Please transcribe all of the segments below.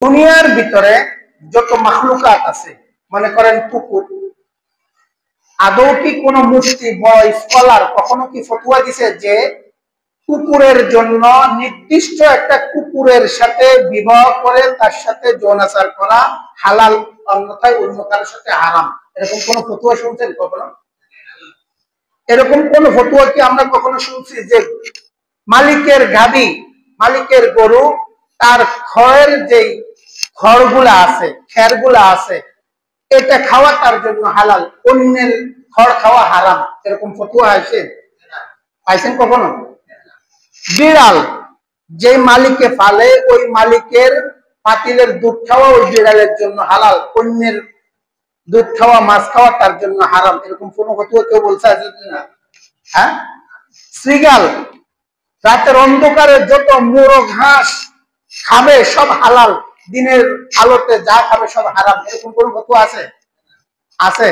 দুনিয়ার ভিতরে যত মাখলুকাত আছে, মনে করেন কুকুর, আদৌ কি কোনো মুফতি বড় স্কলার কখনো কি ফতোয়া দিছে যে কুকুরের জন্য নির্দিষ্ট একটা কুকুরের সাথে বিবাহ করে তার সাথে যৌনাচার করা হালাল, অন্যথায় অন্য কারোর সাথে হারাম? এরকম কোন ফতোয়া শুনছেন কখনো? এরকম কোন ফতোয়া কি আমরা কখনো শুনছি যে মালিকের গাভী, মালিকের গরু, তার খড়ের যেই খড়গুলা আছে, খেরগুলা আছে, এটা খাওয়া তার জন্য হালাল, অন্যের খড় খাওয়া হারাম? এরকম ফতোয়া আছে? পাইছেন কখনো? বিড়াল যে মালিকে পালে, ওই মালিকের পাতিলের দুধ খাওয়া ওই বিড়ালের জন্য হালাল, অন্যের দুধ খাওয়া, মাছ খাওয়া তার জন্য হারাম? এরকম কোন ফতোয়া কেউ বলছে আছে না? হ্যাঁ, শ্রীগাল রাতের অন্ধকারে যত মুরগ ঘাস খাবে সব হালাল, দিনের আলোতে যা খাবে সব হারাম? এরকম কোন ফতোয়া আছে? আছে?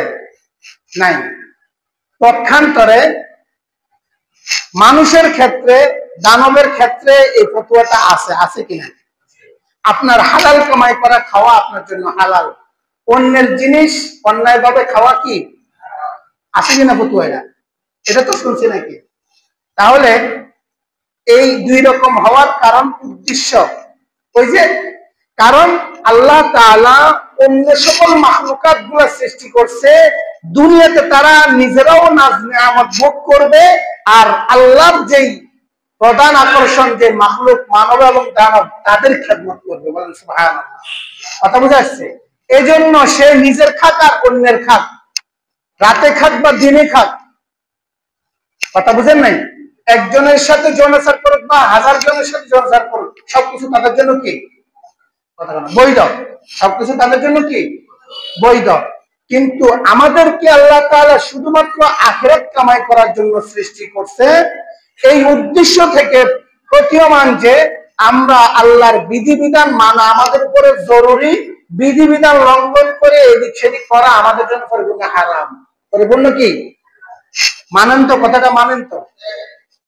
নাই। পক্ষান্তরে মানুষের ক্ষেত্রে, দানবের ক্ষেত্রে এই ফতোয়াটা আছে, আছে কিনা? আপনার হালাল কামাই করা খাওয়া আপনার জন্য হালাল, অন্যের জিনিস অন্যায় ভাবে খাওয়া কি আছে কিনা ফতোয়া? এটা তো শুনছি নাকি? তাহলে এই দুই রকম হওয়ার কারণ, উদ্দেশ্য ওই যে, কারণ আল্লাহ তাআলা অন্য সকল মাখলুকাত গুলা সৃষ্টি করছে, দুনিয়াতে তারা নিজেরাও নাজ নিয়ামত ভোগ করবে, আর আল্লাহর যেই প্রধান আকর্ষণ যে মাখলুক মানব এবং দানব তাদের খেদমত করবে। বলেন সুবহানাল্লাহ। কথা বুঝা আসছে? এই জন্য সে নিজের খাক আর অন্যের খাক, রাতে খাক বা দিনে খাক, কথা বুঝেন নাই? একজনের সাথে যৌনাচার করুক বা 1000 জনের সাথে যৌনাচার করুক, সবকিছু তাদের জন্য কি বৈধ, সবকিছু তাদের জন্য কি বৈধ। কিন্তু আমাদেরকে আল্লাহ তাআলা শুধুমাত্র আখিরাত কামাই করার জন্য সৃষ্টি করছে। এই উদ্দেশ্য থেকে প্রতীয়মান যে আমরা আল্লাহর বিধিবিধান মানা আমাদের উপরে জরুরি, বিধিবিধান লঙ্ঘন করে এদিক সেদিক করা আমাদের জন্য পরিপূর্ণ হারাম। পরিপূর্ণ কি? মানেন তো? কথাটা মানেন তো?